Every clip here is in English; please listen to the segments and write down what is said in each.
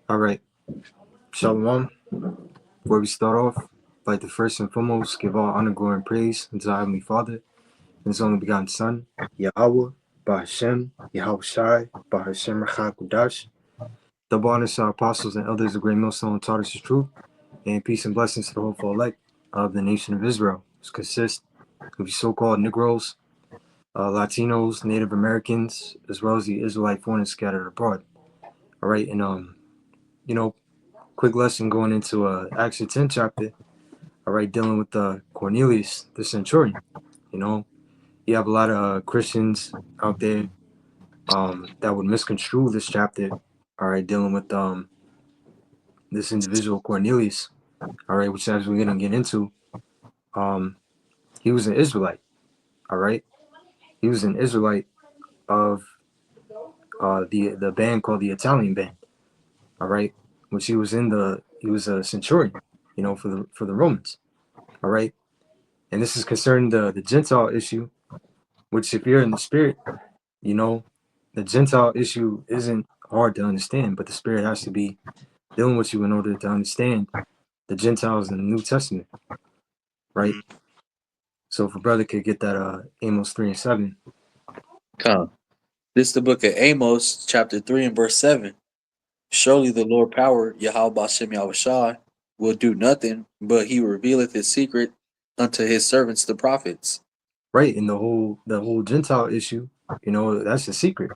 All right. Shalom. Before we start off, I'd like to first and foremost give all honor, glory, and praise unto our Heavenly Father and His only begotten Son, Yahweh, Bahashem, Yahweh Shai, Bahashem Rachak Kudash. Double honors to our apostles and elders of Great Millstone taught us the truth, and peace and blessings to the hopeful elect of the nation of Israel, which consists of the so-called Negroes, Latinos, Native Americans, as well as the Israelite foreigners scattered abroad. All right, and you know, quick lesson going into Acts the 10th chapter. All right, dealing with Cornelius, the centurion. You know, you have a lot of Christians out there that would misconstrue this chapter. All right, dealing with this individual Cornelius. All right, which as we're gonna get into, um, he was an Israelite. All right, he was an Israelite of the band called the Italian band. All right, which he was a centurion. You know, for the Romans. All right, and this is concerning the Gentile issue, which if you're in the spirit, you know, the Gentile issue isn't hard to understand, but the spirit has to be dealing with you in order to understand the Gentiles in the New Testament, right? Mhm. So if a brother could get that Amos 3 and 7. Come. This is the book of Amos, chapter 3 and verse 7. Surely the Lord power, Yahweh Bashem Yahushai, will do nothing, but he revealeth his secret unto his servants the prophets. Right, and the whole Gentile issue, you know, that's the secret.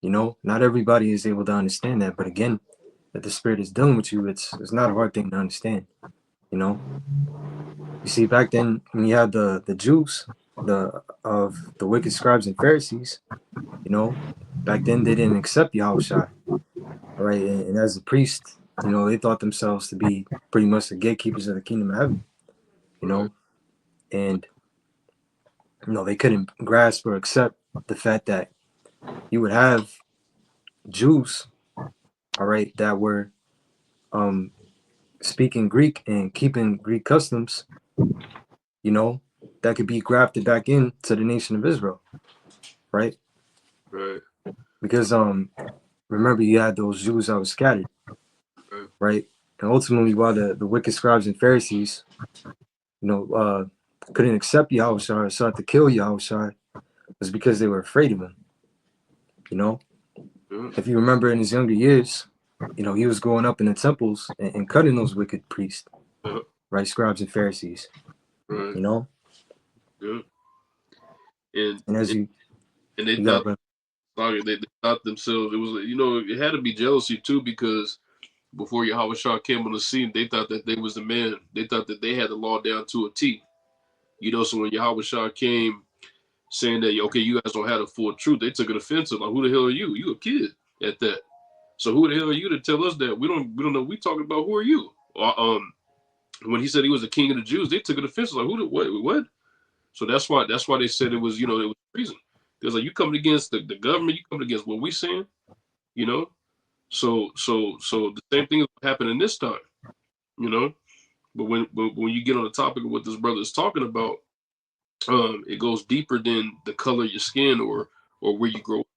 You know, not everybody is able to understand that, but again, that the spirit is dealing with you, it's not a hard thing to understand, you know. You see, back then when you had the Jews, the wicked scribes and Pharisees, you know, back then they didn't accept Yahushua. All right, and as a priest, you know, they thought themselves to be pretty much the gatekeepers of the kingdom of heaven, you Right. know, and you know they couldn't grasp or accept the fact that you would have Jews, all right, that were um speaking Greek and keeping Greek customs, you know, that could be grafted back into the nation of Israel, right? Right. Because remember you had those Jews that were scattered, Right. right? And ultimately, why the wicked scribes and Pharisees, you know, couldn't accept Yahushua or sought to kill Yahushua was because they were afraid of him. You know, Yeah. if you remember in his younger years, you know, he was going up in the temples and cutting those wicked priests, Yeah. right? Scribes and Pharisees, Right. you know, Yeah. And and as and, you, and they you got, thought brother, they thought themselves it was it had to be jealousy too because before Yahweh Shah came on the scene, they thought that they was the man. They thought that they had the law down to a T. So when Yahweh Shah came saying that okay, you guys don't have the full truth, they took it offensive. Like, who the hell are you? You a kid at that. So who the hell are you to tell us that? We don't know. We talking about who are you? When he said he was the king of the Jews, they took it offensive. Like, who the what? So that's why they said it was it was treason. Because like you coming against the government, you coming against what we saying, you know. So the same thing is happening this time, you know. But when you get on the topic of what this brother is talking about, it goes deeper than the color of your skin or where you grow up,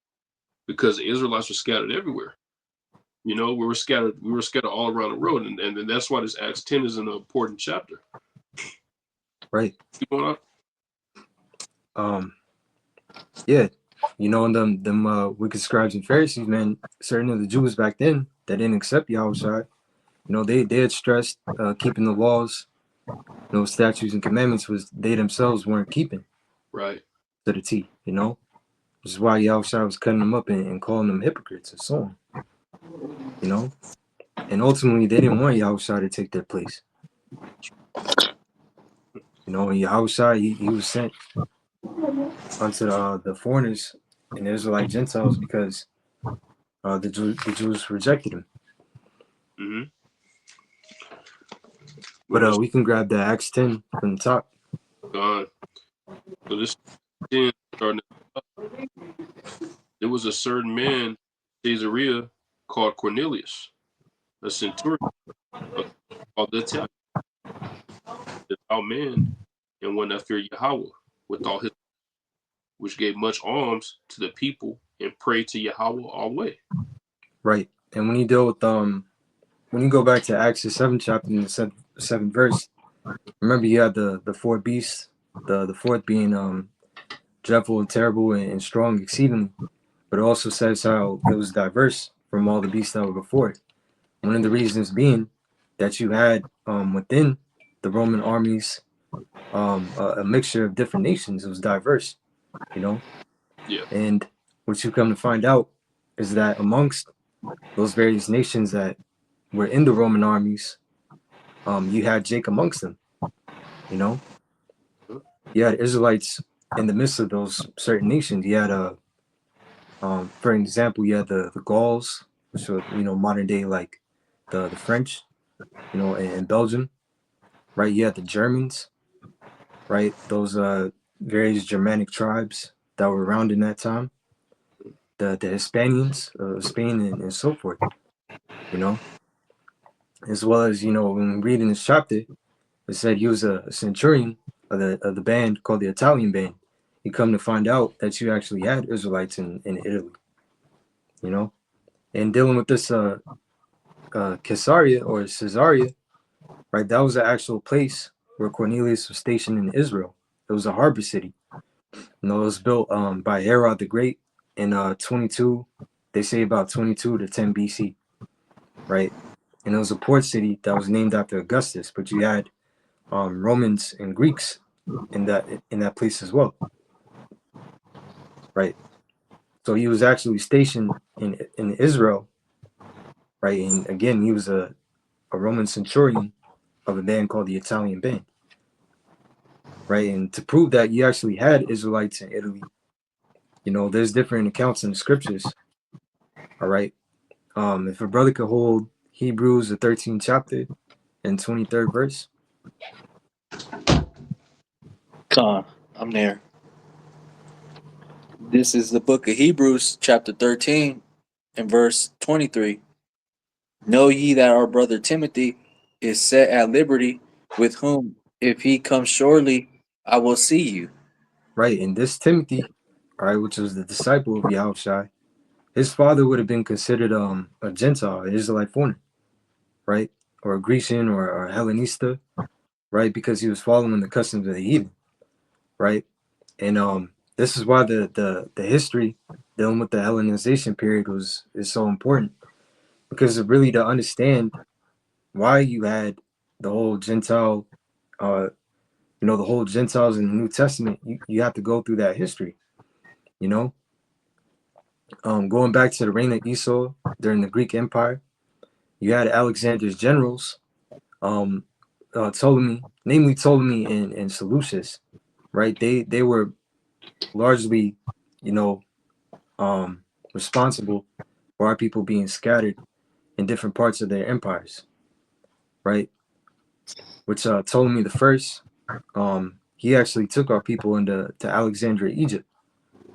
because the Israelites were scattered everywhere. We were scattered all around the world, and that's why this Acts 10 is an important chapter. right? Keep going on. Um, yeah, you know, and them wicked scribes and Pharisees, man, certain of the Jews back then that didn't accept Yahushua, you know, they had stressed keeping the laws, you know, statutes and commandments was they themselves weren't keeping Right. to the T, you know. Which is why Yahushua was cutting them up and calling them hypocrites and so on, you know. And ultimately, they didn't want Yahushua to take their place, you know. And Yahushua, he was sent unto the foreigners and the Israelite Gentiles because the Jews rejected him. Mm-hmm. But Well, it's we can grab the Acts 10 from the top. gone. So this 10 starting. There was a certain man, Caesarea, called Cornelius, a centurion of the Italian, devout man, and one that feared Yahweh with all his, which gave much alms to the people and prayed to Yahweh all the way. Right. And when you deal with when you go back to Acts the 7th chapter and the seventh verse, remember you had the four beasts, the fourth being dreadful and terrible and strong exceedingly, but it also says how it was diverse from all the beasts that were before it. One of the reasons being that you had within the Roman armies a mixture of different nations. It was diverse, you know. Yeah. And what you come to find out is that amongst those various nations that were in the Roman armies, you had Jake amongst them, you know. You had Israelites in the midst of those certain nations. You had for example, you had the Gauls, which were, you know, modern day like the French, you know, in Belgium, right? You had the Germans, right? Those various Germanic tribes that were around in that time. The Hispanians of Spain and so forth, you know, as well as, you know, when we read in this chapter, it said he was a centurion of the band called the Italian band. You come to find out that you actually had Israelites in Italy, you know, and dealing with this Caesarea or Caesarea, right? That was the actual place where Cornelius was stationed in Israel. It was a harbor city. You know, it was built by Herod the Great in 22. They say about 22 to 10 BC, right? And it was a port city that was named after Augustus. But you had Romans and Greeks in that place as well, right? So he was actually stationed in Israel, right? And again, he was a Roman centurion of a band called the Italian band, right? And to prove that you actually had Israelites in Italy, you know, there's different accounts in the scriptures. All right. If a brother could hold Hebrews the 13th chapter and 23rd verse. Con, I'm there. This is the book of Hebrews, chapter 13, and verse 23. Know ye that our brother Timothy is set at liberty, with whom, if he comes shortly, I will see you. Right. And this Timothy, all right, which was the disciple of Yahushua, his father would have been considered a Gentile, an Israelite foreigner, right? Or a Grecian or a Hellenista, right? Because he was following the customs of the heathen, right? And this is why the history dealing with the Hellenization period is so important, because really to understand why you had the whole Gentile, you know, the whole Gentiles in the New Testament, you have to go through that history, you know. Going back to the reign of Esau during the Greek Empire, you had Alexander's generals, um, Ptolemy, namely Ptolemy and Seleucus, right? They were largely, you know, responsible for our people being scattered in different parts of their empires, right? Which Ptolemy the first, he actually took our people to Alexandria, Egypt,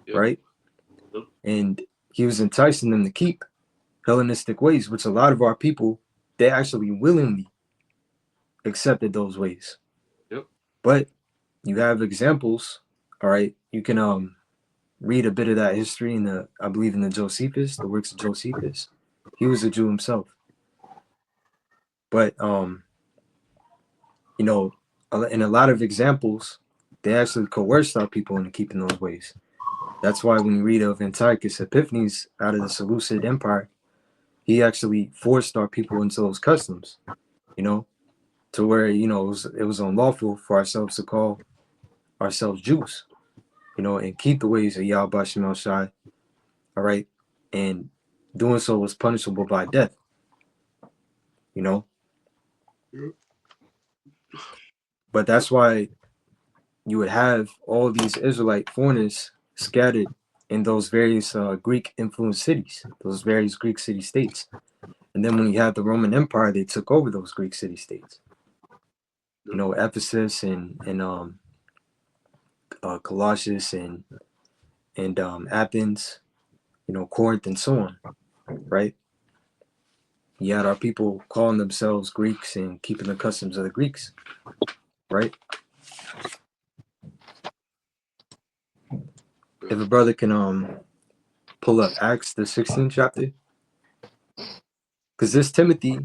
Yep. right? Yep. And he was enticing them to keep Hellenistic ways, which a lot of our people, they actually willingly accepted those ways. Yep. But you have examples, all right? You can read a bit of that history in I believe in the Josephus, the works of Josephus. He was a Jew himself. But you know, in a lot of examples, they actually coerced our people into keeping those ways. That's why when you read of Antiochus Epiphanes out of the Seleucid Empire, he actually forced our people into those customs, you know, to where, you know, it was unlawful for ourselves to call ourselves Jews, you know, and keep the ways of Yahweh Bashem El Shai, all right? And doing so was punishable by death, you know? But that's why you would have all these Israelite foreigners scattered in those various Greek influenced cities, those various Greek city states. And then when you have the Roman Empire, they took over those Greek city states. You know, Ephesus and Colossus and Athens, you know, Corinth and so on, right? You had our people calling themselves Greeks and keeping the customs of the Greeks, right? If a brother can pull up Acts the 16th chapter, because this Timothy,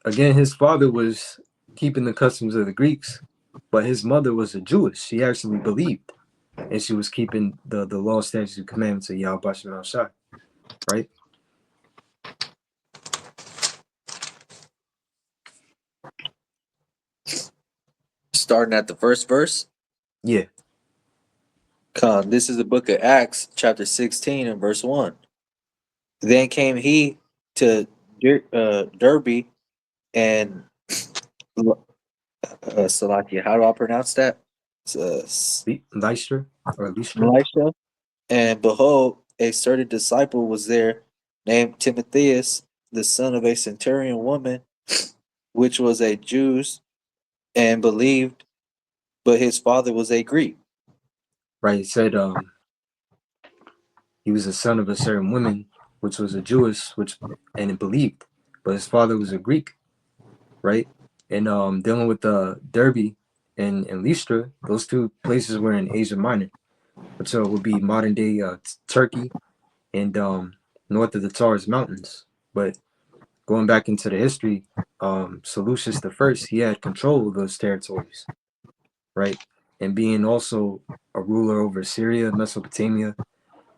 again, his father was keeping the customs of the Greeks, but his mother was a Jewess. She actually believed, and she was keeping the law, statutes, and commandments of Yahweh Bashem Shai, right? Starting at the first verse. Yeah, Come, this is the book of Acts, chapter 16 and verse 1. Then came he to Derbe and Salakia. How do I pronounce that? Lystra or Lystra, Elisha. And behold, a certain disciple was there named Timotheus, the son of a centurion woman, which was a Jew, and believed, but his father was a Greek. right? It said he was the son of a certain woman, which was a Jewish, and it believed, but his father was a Greek, right? And dealing with Derbe and Lystra, those two places were in Asia Minor, which would be modern day Turkey and north of the Taurus Mountains. But going back into the history, Seleucus the First, he had control of those territories, right? And being also a ruler over Syria, Mesopotamia,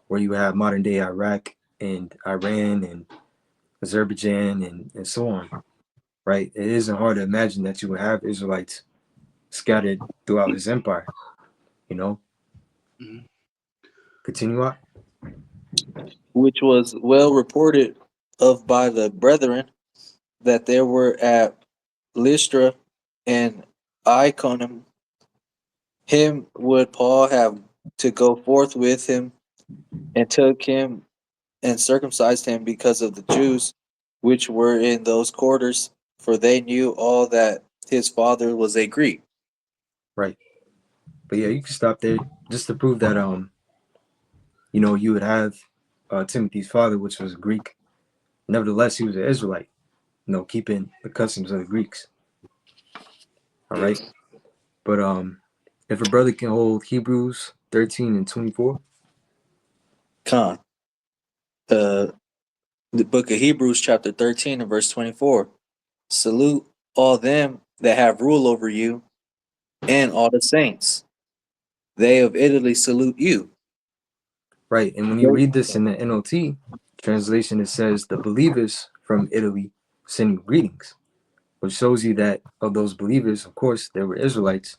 where you have modern day Iraq and Iran and Azerbaijan and so on, right? It isn't hard to imagine that you would have Israelites scattered throughout his empire, you know? Mhm. Continue on. Which was well reported of by the brethren that there were at Lystra and Iconium. Him would Paul have to go forth with him, and took him and circumcised him because of the Jews which were in those quarters, for they knew all that his father was a Greek. Right. But yeah, you can stop there just to prove that you would have Timothy's father, which was Greek. Nevertheless, he was an Israelite, keeping the customs of the Greeks. All right. But if a brother can hold Hebrews 13 and 24. Con. The book of Hebrews, chapter 13 and verse 24. Salute all them that have rule over you, and all the saints. They of Italy salute you. Right. And when you read this in the NLT translation, it says the believers from Italy send you greetings, which shows you that of those believers, of course, there were Israelites.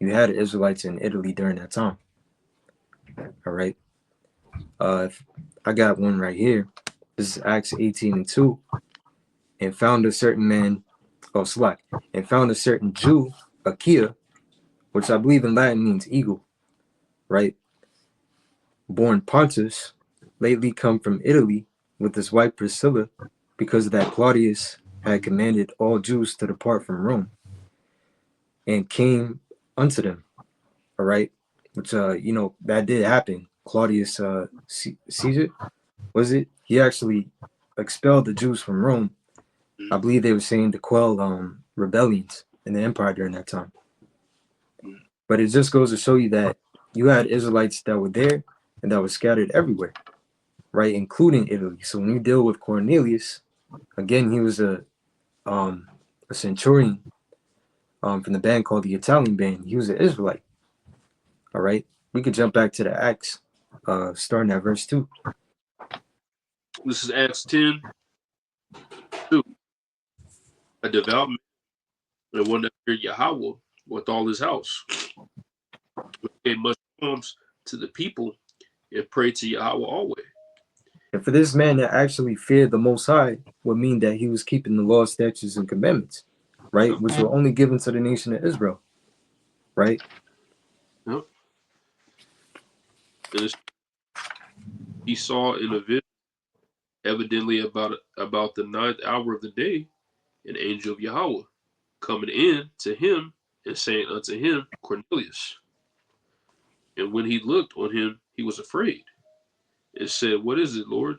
You had Israelites in Italy during that time. All right. I got one right here. This is Acts 18 and 2. And found a certain man, and found a certain Jew, Achaia, which I believe in Latin means eagle, right? Born Pontus, lately come from Italy with his wife Priscilla, because that Claudius had commanded all Jews to depart from Rome, and came unto them. All right, which that did happen. Claudius Caesar, was it? He actually expelled the Jews from Rome. I believe they were saying to quell rebellions in the empire during that time. But it just goes to show you that you had Israelites that were there and that were scattered everywhere, right, including Italy. So when you deal with Cornelius, again, he was a centurion from the band called the Italian band. He was an Israelite. All right, we could jump back to the Acts, starting at verse 2. This is Acts 10, 2. A devout man and one that feared Yahweh with all his house. Gave much alms to the people and prayed to Yahweh always. And for this man that actually feared the Most High would mean that he was keeping the law, statutes, and commandments, right, Yep. which were only given to the nation of Israel, right? Yep. And he saw in a vision, evidently about the ninth hour of the day, an angel of Yahweh coming in to him and saying unto him, Cornelius. And when he looked on him, he was afraid and said, What is it, Lord?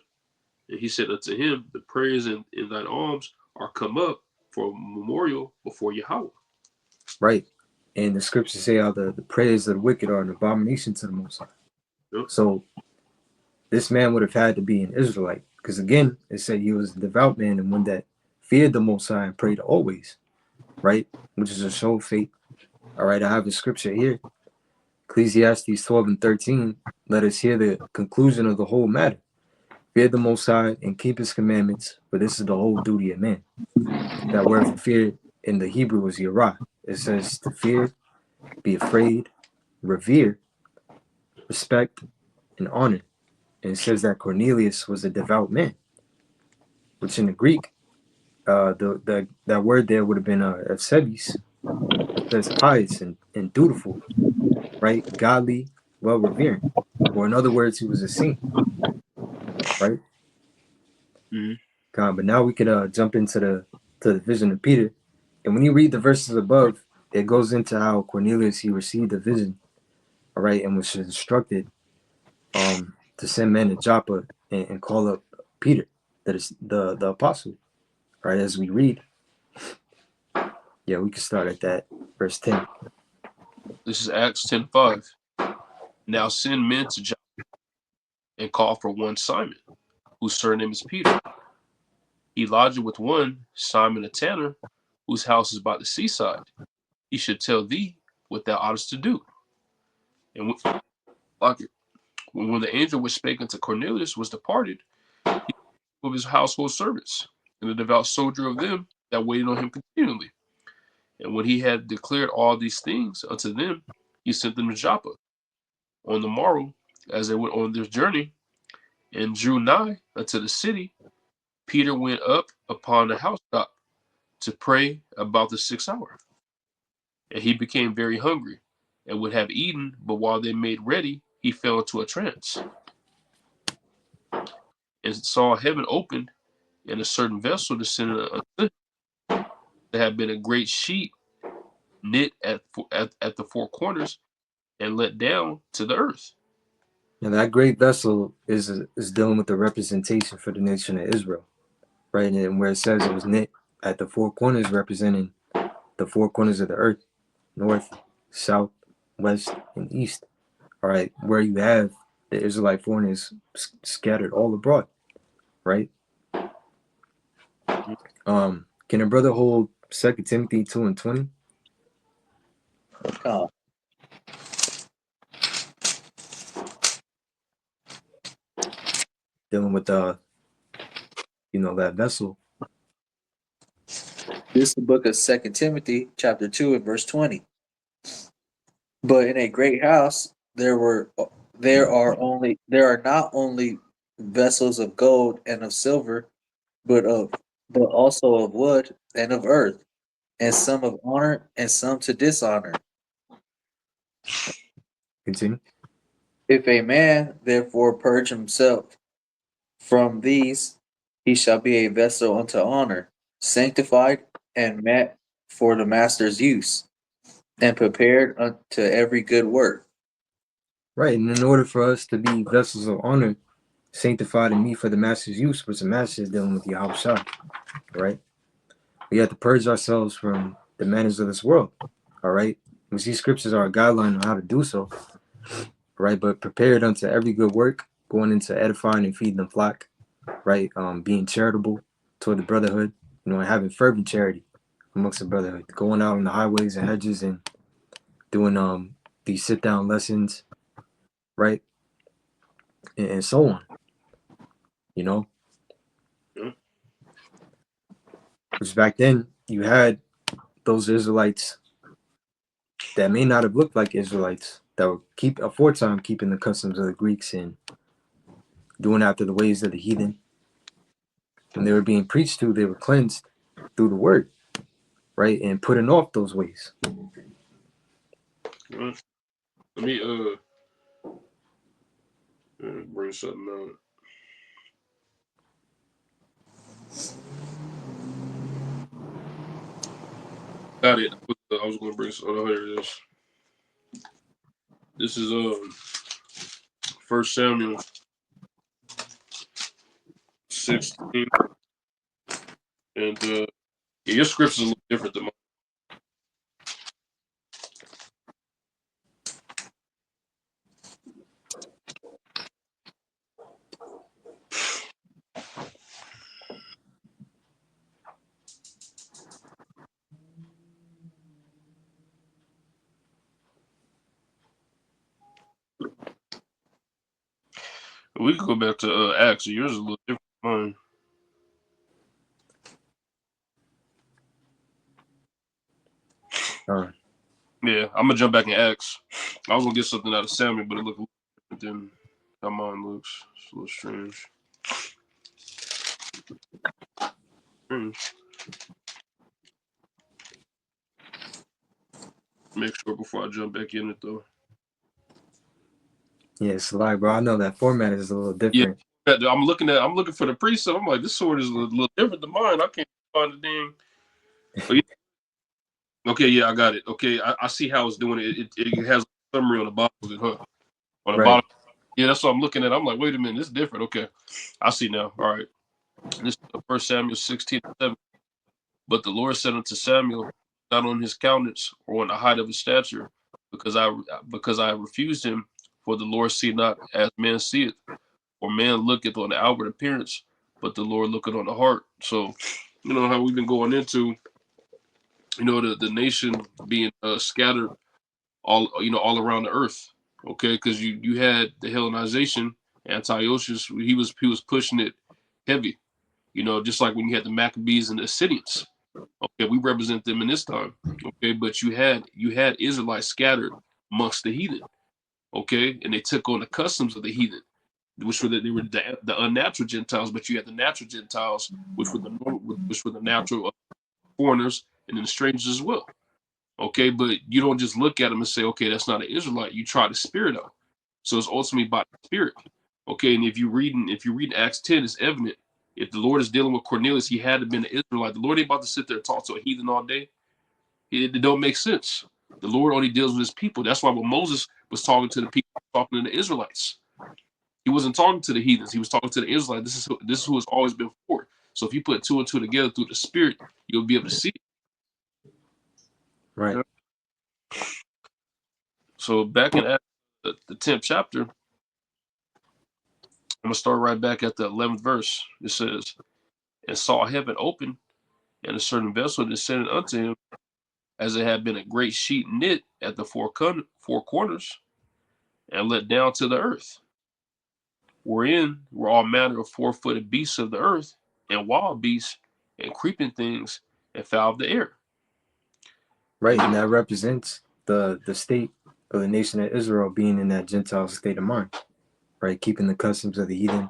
And he said unto him, The prayers in thine alms are come up for a memorial before Yahweh. Right. And the scriptures say how the prayers of the wicked are an abomination to the Most High. Yep. So this man would have had to be an Israelite, because again, it said he was a devout man and one that feared the Most High and prayed always, right? Which is a show of faith. All right, I have a scripture here. Ecclesiastes 12 and 13. Let us hear the conclusion of the whole matter. Fear the Most High and keep his commandments, for this is the whole duty of man. That word for fear in the Hebrew is yirah. It says to fear, be afraid, revere, respect, and honor. And it says that Cornelius was a devout man, which in the Greek, that word there would have been Eusebius. It says pious and dutiful, right? Godly, well revering. Or in other words, he was a saint, right? Mhm. God, but now we could jump into the vision of Peter. And when you read the verses above, it goes into how Cornelius he received the vision, all right, and was instructed to send men to Joppa and call up Peter, that is the apostle, right? As we read, yeah, we can start at that verse 10. This is Acts 10:5. Now send men to Joppa and call for one Simon, whose surname is Peter. He lodged with one Simon a tanner, whose house is by the seaside. He should tell thee what thou oughtest to do. And when the angel which spake unto Cornelius was departed, he of his household servants, and a devout soldier of them that waited on him continually. And when he had declared all these things unto them, he sent them to Joppa. On the morrow, as they went on their journey, and drew nigh unto the city, Peter went up upon the housetop to pray about the 6th hour. And he became very hungry, and would have eaten, but while they made ready, he fell into a trance, and saw heaven opened, and a certain vessel descended unto him. There had been a great sheet knit at the four corners, and let down to the earth. Now that great vessel is dealing with the representation for the nation of Israel, right? And where it says it was knit at the four corners, representing the four corners of the earth, north, south, west, and east. All right, where you have the Israelite foreigners scattered all abroad, right? Can a brother hold 2 Timothy 2 and 20? Con. Dealing with that vessel. This is the book of 2 Timothy, chapter 2, and verse 20. But in a great house there are not only vessels of gold and of silver, but also of wood and of earth, and some of honor and some to dishonor. Continue. If a man therefore purge himself from these, he shall be a vessel unto honor, sanctified and met for the master's use, and prepared unto every good work. Right, and in order for us to be vessels of honor, sanctified and meet for the master's use, which the master is dealing with Yahweh Shai, right? We have to purge ourselves from the manners of this world, all right? We see scriptures are a guideline on how to do so, right? But prepared unto every good work, going into edifying and feeding the flock, right? Being charitable toward the brotherhood, and having fervent charity amongst the brotherhood, going out on the highways and hedges and doing these sit down lessons, right? And so on, you know. Yeah. Which back then you had those Israelites that may not have looked like Israelites that were aforetime keeping the customs of the Greeks and doing after the ways of the heathen. When they were being preached to, they were cleansed through the word, right? And putting off those ways. Let me bring something out. Got it. I was going to bring something. Oh, here it is. This is 1 Samuel 16, and your scripts is a little different than mine. We could go back to Acts. Yours is a little different than mine. Yeah, I'm gonna jump back in Acts. I was gonna get something out of Samuel, but it looked a little different than how mine looks. It's a little strange. Make sure before I jump back in it though. Yeah, it's like, bro, I know that format is a little Yeah, different. I'm looking for the precept. I'm like, this sword is a little different than mine. I can't find the thing. Oh, yeah. Okay, yeah, I got it. Okay, I see how it's doing it. It has a summary on the bottom of it, huh? On the Right. bottom. Yeah, that's what I'm looking at. I'm like, wait a minute, this is different. Okay, I see now. All right. This is 1 Samuel 16:7. But the Lord said unto Samuel, not on his countenance or on the height of his stature, because I refused him. For the Lord see not as man seeth, for man looketh on the outward appearance, but the Lord looketh on the heart. So, you know how we've been going into, the nation being scattered all around the earth. Okay, because you had the Hellenization, Antiochus. He was pushing it heavy. Just like when you had the Maccabees and the Assyrians. Okay, we represent them in this time. Okay, but you had Israelites scattered amongst the heathen. Okay, and they took on the customs of the heathen, which were they were the unnatural Gentiles, but you had the natural Gentiles, which were the natural foreigners and then the strangers as well. Okay, but you don't just look at them and say, okay, that's not an Israelite. You try the spirit out. So it's ultimately by the spirit. Okay, and if you read Acts 10, it's evident. If the Lord is dealing with Cornelius, he had to be an Israelite. The Lord ain't about to sit there and talk to a heathen all day. It don't make sense. The Lord only deals with his people. That's why when Moses was talking to the people, talking to the Israelites, he wasn't talking to the heathens. He was talking to the Israelites. This is who has always been for. So if you put two and two together through the Spirit, you'll be able to see it. Right. So back in Acts, the 10th chapter, I'm gonna start right back at the 11th verse. It says, "And saw heaven open, and a certain vessel descended unto him, as it had been a great sheet knit at the four corners, and let down to the earth, wherein were all manner of 4-footed beasts of the earth, and wild beasts, and creeping things, and fowl of the air." Right. And that represents the state of the nation of Israel being in that Gentile state of mind. Right. Keeping the customs of the heathen.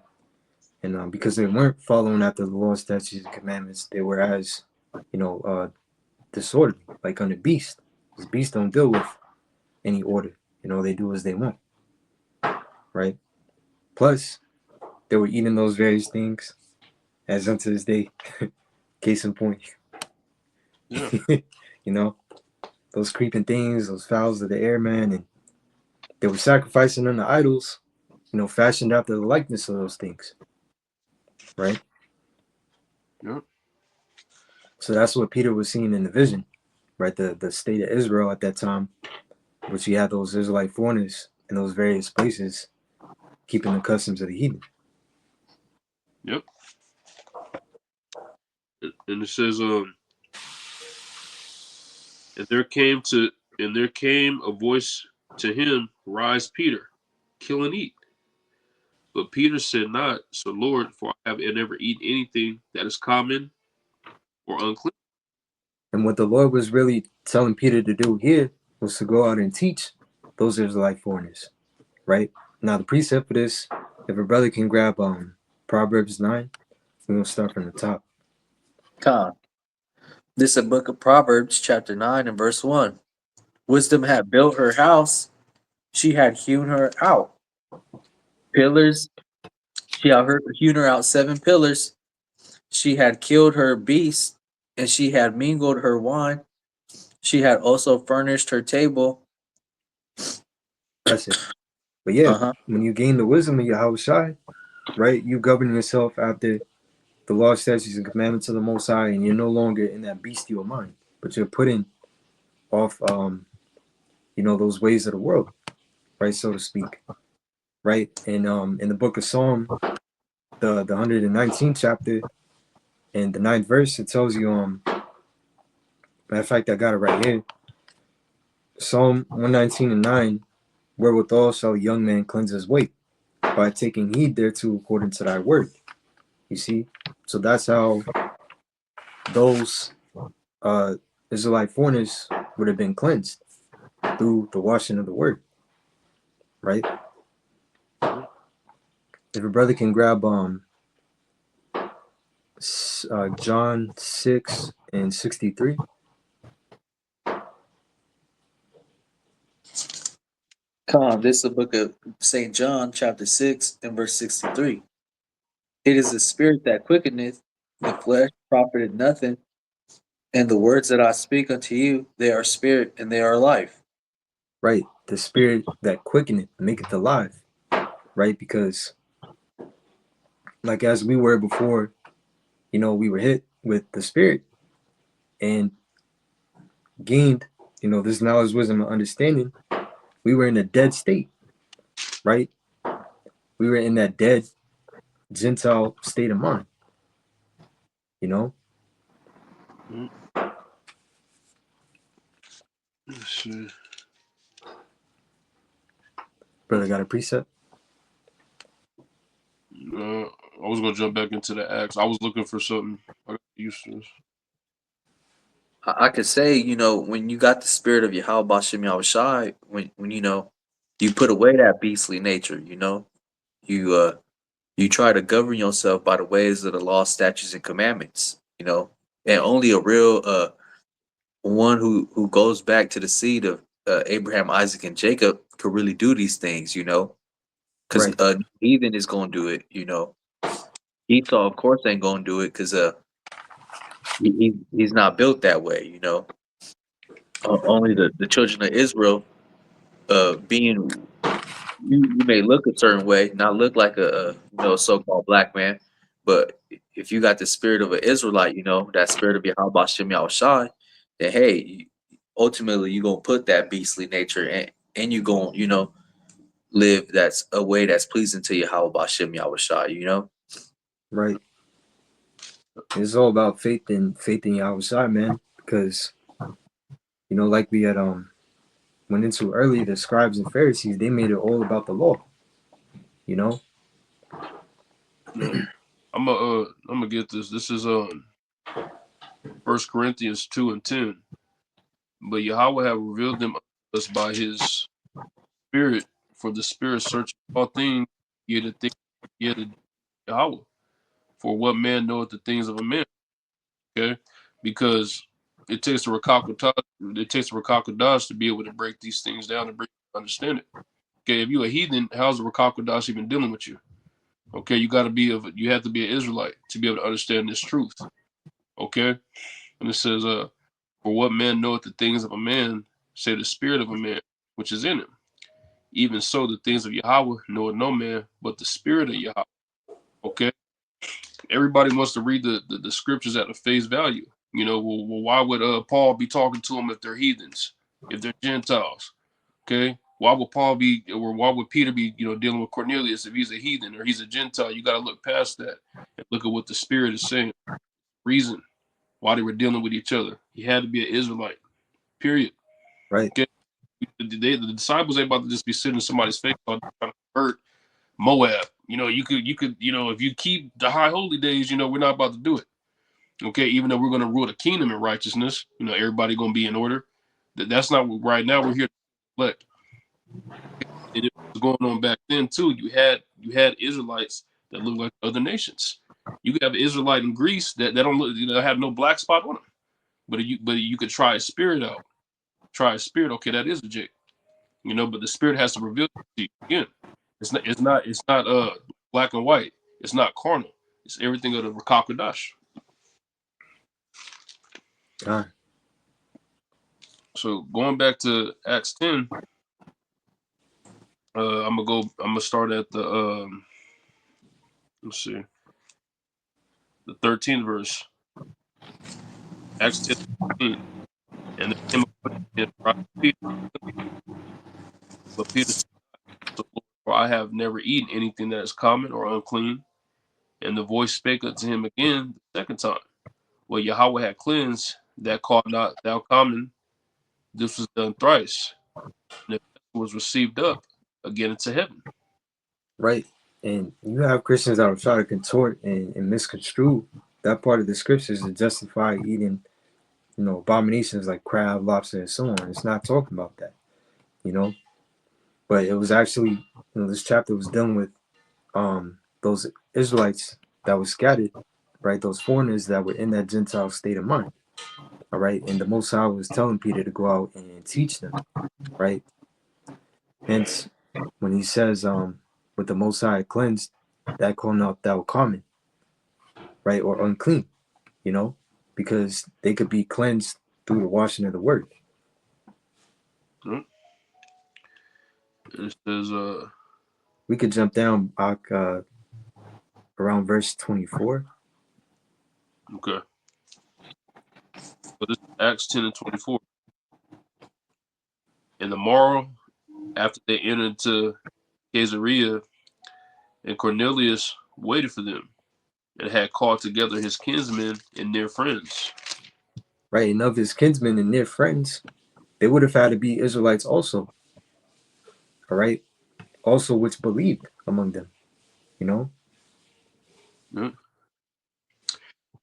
And because they weren't following after the law, statutes, and commandments, they were as, disorderly, like on the beast. Because beasts don't deal with any order. They do as they want. Right. Plus, they were eating those various things as unto this day. Case in point. Yeah. Those creeping things, those fowls of the air, man, and they were sacrificing unto idols, fashioned after the likeness of those things. Right. Yeah. So that's what Peter was seeing in the vision, right? The state of Israel at that time, which you had those Israelite foreigners in those various places, keeping the customs of the heathen. Yep. And it says, and there came a voice to him, "Rise, Peter, kill and eat." But Peter said not, "So Lord, for I have never eaten anything that is common or unclean." And what the Lord was really telling Peter to do here was to go out and teach those Israelite foreigners, right? Now the precept for this, if a brother can grab Proverbs 9, we're gonna start from the top. Con. This is a book of Proverbs, chapter 9 and verse 1. Wisdom had built her house, she had hewn her out pillars. She had hewn her out 7 pillars. She had killed her beasts, and she had mingled her wine. She had also furnished her table. That's it. But yeah, Uh-huh. when you gain the wisdom of Yahweh, right, you govern yourself after the law, statutes, and commandments of the Most High, and you're no longer in that bestial mind, but you're putting off, those ways of the world, right, so to speak, right? And in the book of Psalm, the 119th chapter and the 9th verse, it tells you, matter of fact, I got it right here. Psalm 119 and 9, wherewithal shall a young man cleanse his way, by taking heed thereto according to thy word. You see? So that's how those Israelite foreigners would have been cleansed through the washing of the word, right? If a brother can grab John 6 and 63. This is the book of St. John, chapter 6, and verse 63. It is the spirit that quickeneth, the flesh profited nothing, and the words that I speak unto you, they are spirit and they are life. Right. The spirit that quickeneth maketh alive. Right? Because like as we were before, we were hit with the spirit and gained, this knowledge, wisdom, and understanding. We were in a dead state, right? We were in that dead Gentile state of mind, Let's see. Brother got a precept? I was gonna jump back into the Acts. I was looking for something. I got used to this. I could say, when you got the spirit of Yahweh Bashem Yahushai, when you put away that beastly nature, you try to govern yourself by the ways of the law, statutes, and commandments, and only a real one who goes back to the seed of Abraham, Isaac, and Jacob could really do these things, because Right. heathen is gonna do it, Esau, of course, ain't gonna do it because he's not built that way, only the children of Israel, being you may look a certain way, not look like a so-called black man, but if you got the spirit of an Israelite, that spirit of Yahweh Bashem Yahushai, then hey, ultimately you're gonna put that beastly nature and you gonna, live that's a way that's pleasing to Yahweh Bashem Yahushai, Right. It's all about faith in Yahweh, man. Because, like we had went into earlier, the scribes and Pharisees, they made it all about the law, No. I'm gonna get this. This is 1 Corinthians 2 and 10. But Yahweh have revealed them to us by his spirit, for the spirit searching all things, yet the things yet the Yahweh. For what man knoweth the things of a man? Okay? Because it takes a Rakakodash to be able to break these things down and understand it. Okay, if you're a heathen, how's the Rakakodash even dealing with you? Okay, you have to be an Israelite to be able to understand this truth. Okay? And it says, for what man knoweth the things of a man, say the spirit of a man, which is in him. Even so, the things of Yahweh knoweth no man, but the spirit of Yahweh. Okay? Everybody wants to read the scriptures at the face value. Well, why would Paul be talking to them if they're heathens, if they're Gentiles? Okay? Why would Peter be, dealing with Cornelius if he's a heathen or he's a Gentile? You got to look past that and look at what the spirit is saying. Reason why they were dealing with each other. He had to be an Israelite. Period. right? Okay? The disciples ain't about to just be sitting in somebody's face trying to convert Moab. You could, if you keep the high holy days, we're not about to do it. Okay, even though we're going to rule the kingdom in righteousness, everybody going to be in order. That's not what right now. We're here to reflect. And it was going on back then too. You had Israelites that look like other nations. You could have an Israelite in Greece that don't look, have no black spot on them. But you could try a spirit out. Try a spirit. Okay, that is a Jake. But the spirit has to reveal to you again. It's not black and white. It's not carnal. It's everything of the Rakakodash. So going back to Acts 10, I'm gonna start at the let's see, the 13th verse. Acts 10, 13. And there came a question from Peter, but Peter said, for I have never eaten anything that is common or unclean. And the voice spake unto him again the second time. Well, Yahweh had cleansed that called not thou common. This was done thrice. And the vessel was received up again into heaven. Right. And you have Christians that will try to contort and misconstrue that part of the scriptures to justify eating, abominations like crab, lobster, and so on. It's not talking about that, you know. But it was actually, this chapter was dealing with those Israelites that were scattered, right? Those foreigners that were in that Gentile state of mind, all right? And the Most High was telling Peter to go out and teach them, right? Hence, when he says, with the Most High cleansed, that calling out that were common, right? Or unclean, because they could be cleansed through the washing of the word. It says, We could jump down around verse 24. okay. So this is Acts 10 and 24. And the morrow, after they entered into Caesarea, and Cornelius waited for them, and had called together his kinsmen and near friends. Right, and of his kinsmen and near friends, they would have had to be Israelites also, all right? Also, which believed among them, Yeah.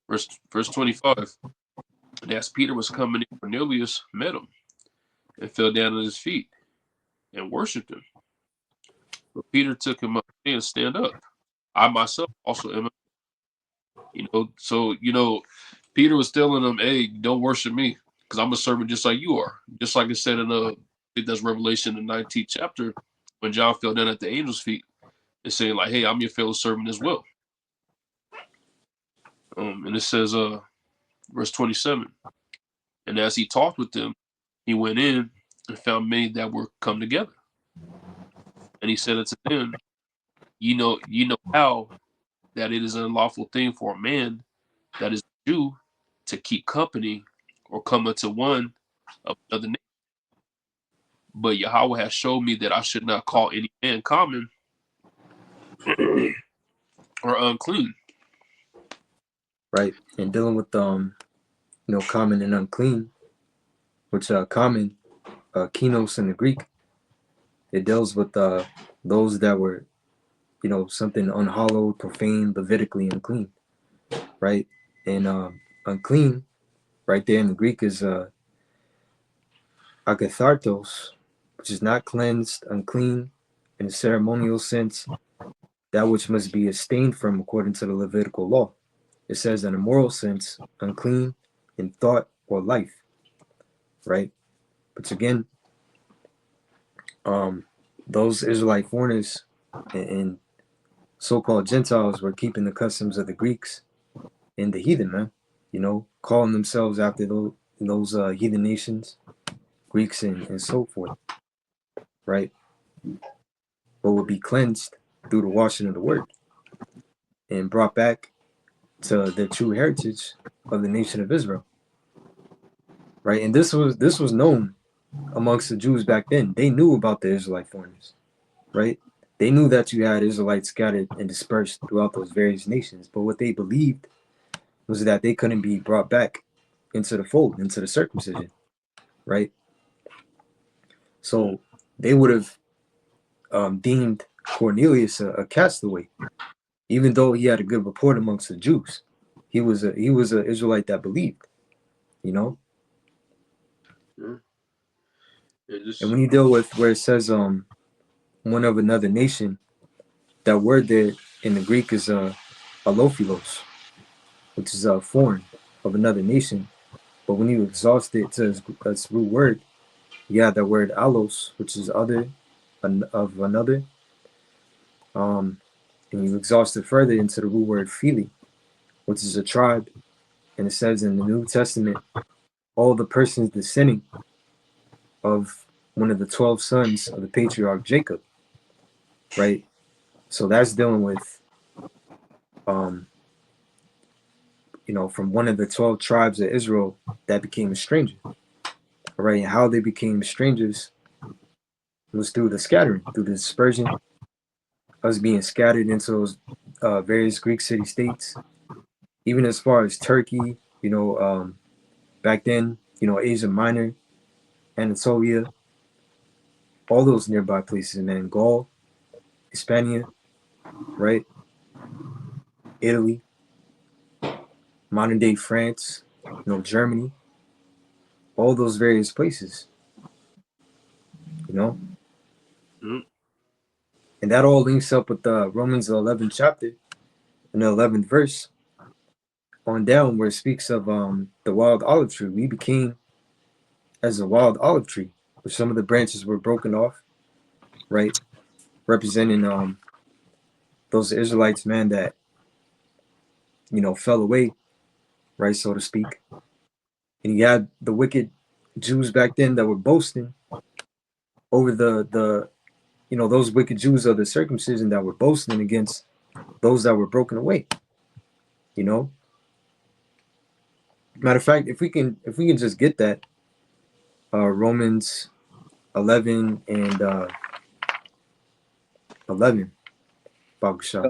Verse 25. And as Peter was coming in, Cornelius met him and fell down at his feet and worshipped him. But Peter took him up and stand up. I myself also am. So Peter was telling them, "Hey, don't worship me, because I'm a servant just like you are." Just like it said in I think that's Revelation, the 19th chapter, when John fell down at the angel's feet and saying, like, "Hey, I'm your fellow servant as well." And it says, verse 27, and as he talked with them, he went in and found many that were come together. And he said unto them, ye know how that it is an unlawful thing for a man that is a Jew to keep company or come unto one of another nation. But Yahweh has showed me that I should not call any man common or unclean. Right, and dealing with common and unclean, which common, kinos in the Greek, it deals with those that were, something unhallowed, profane, Levitically unclean, right? And unclean, right there in the Greek is agathartos, which is not cleansed, unclean in a ceremonial sense, that which must be abstained from according to the Levitical law. It says in a moral sense, unclean in thought or life, right? But again, those Israelite foreigners and so-called Gentiles were keeping the customs of the Greeks and the heathen, man. Calling themselves after those heathen nations, Greeks and so forth, right? But would be cleansed through the washing of the word and brought back to the true heritage of the nation of Israel, right? And this was known amongst the Jews back then. They knew about the Israelite foreigners, right? They knew that you had Israelites scattered and dispersed throughout those various nations, but what they believed was that they couldn't be brought back into the fold, into the circumcision, right? So they would have deemed Cornelius a castaway, even though he had a good report amongst the Jews. He was an Israelite that believed, you know. Yeah. And when you deal with where it says one of another nation, that word there in the Greek is alophilos, which is foreign of another nation. But when you exhaust it to its root word, you have that word allos, which is other of another. And you exhaust it further into the root word phili, which is a tribe. And it says in the New Testament, all the persons descending of one of the 12 sons of the patriarch Jacob, right? So that's dealing with, from one of the 12 tribes of Israel that became a stranger, right? And how they became strangers was through the scattering, through the dispersion, us being scattered into those various Greek city-states, even as far as Turkey, back then, Asia Minor, Anatolia, all those nearby places, and then Gaul, Hispania, right? Italy, modern day France, Germany, all those various places, you know? Mm. And that all links up with Romans 11th chapter and the 11th verse on down where it speaks of the wild olive tree. We became as a wild olive tree, where some of the branches were broken off, right? Representing those Israelites, man, that, fell away, right, so to speak. And you had the wicked Jews back then that were boasting over those wicked Jews of the circumcision that were boasting against those that were broken away, you know? Matter of fact, if we can just get that Romans 11 and 11, Babusha.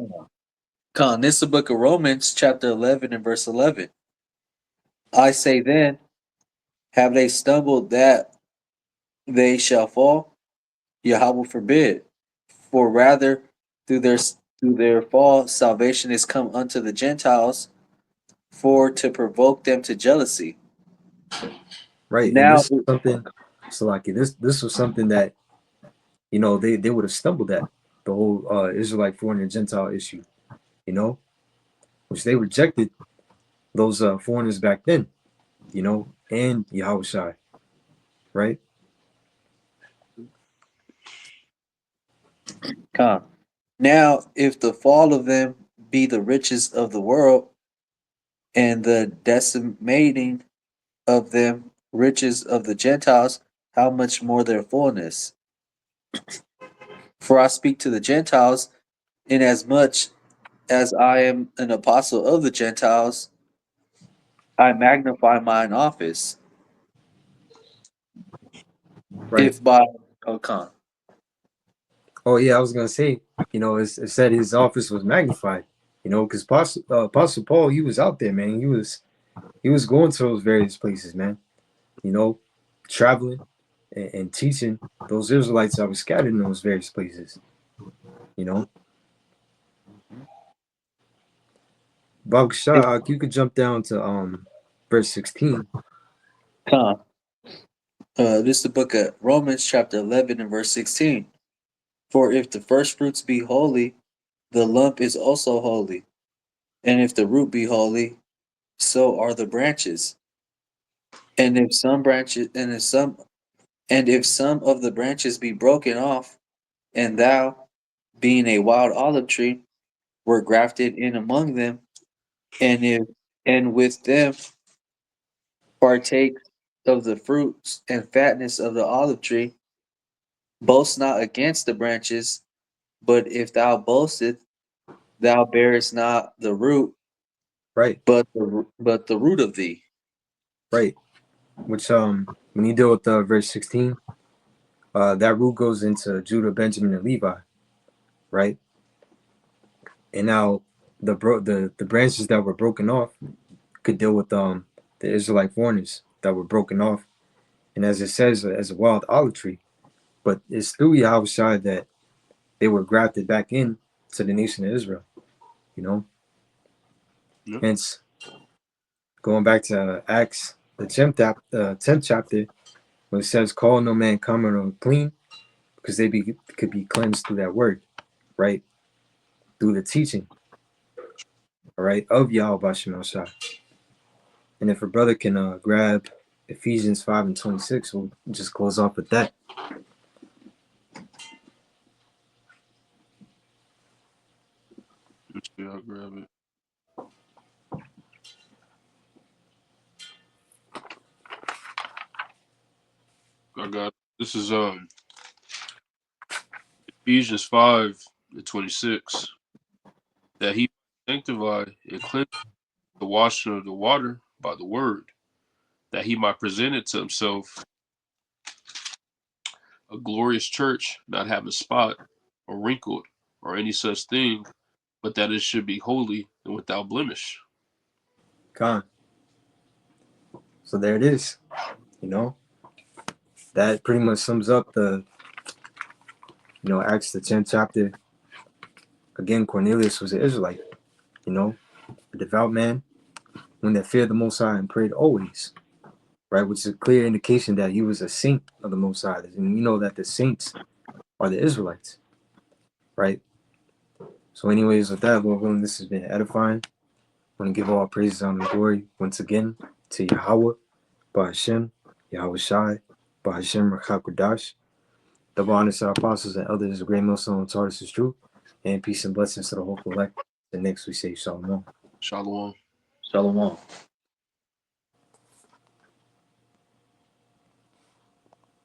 Con, this is the book of Romans, chapter 11 and verse 11. I say then, have they stumbled that they shall fall? Yahweh forbid. For rather, through their fall, salvation is come unto the Gentiles, for to provoke them to jealousy. Right, and Now, this is something, Salaki, this was something that, they would have stumbled at, the whole Israelite foreigner Gentile issue, you know, which they rejected those foreigners back then, and Yahushai, right? Con. Now, if the fall of them be the riches of the world, and the decimating of them riches of the Gentiles, how much more their fullness? For I speak to the Gentiles, inasmuch as I am an apostle of the Gentiles, I magnify mine office. Right. If by Okan. Oh yeah, I was gonna say, it said his office was magnified, because Apostle Paul, he was out there, man. He was going to those various places, man. You know, traveling and teaching those Israelites that were scattered in those various places. You know, Bob Shah, you could jump down to verse 16. Con. This is the book of Romans, chapter 11, and verse 16. For if the first fruits be holy, the lump is also holy. And if the root be holy, so are the branches. And if some branches, and if some of the branches be broken off, and thou, being a wild olive tree, were grafted in among them, and with them partake of the fruits and fatness of the olive tree, boast not against the branches, but if thou boastest, thou bearest not the root, Right, but the root of thee. right. Which when you deal with verse 16, that root goes into Judah, Benjamin, and Levi, right? And now the branches that were broken off could deal with the Israelite foreigners that were broken off, and as it says, as a wild olive tree. But it's through Yahushua that they were grafted back in to the nation of Israel. You know, Yep. hence going back to Acts, the 10th chapter, when it says, "Call no man common or clean, because could be cleansed through that word, right? Through the teaching, all right, of Yahweh Bashem Shah." And if a brother can grab Ephesians 5 and 26, we'll just close off with that. Let's see, I'll grab it. I got it. This is Ephesians 5 and 26. That he sanctify and cleanse the washing of the water by the word, that he might present it to himself a glorious church, not having spot or wrinkled or any such thing, but that it should be holy and without blemish. Con. So there it is. That pretty much sums up the Acts the 10th chapter again, Cornelius was an Israelite, you know, a devout man, one that feared the Most High and prayed always, right? Which is a clear indication that he was a saint of the Most High. And we know that the saints are the Israelites, right? So anyways, with that, Lord willing, this has been edifying. I want to give all praises, honor, and glory once again to Yahweh, Bahashem, Yahweh Shai, Bahashem, Rakakudash. Double honor to our apostles and elders, the great millstone and Tarsus is true. And peace and blessings to the whole collect. The next we say Shalom. Shalom. Shalom.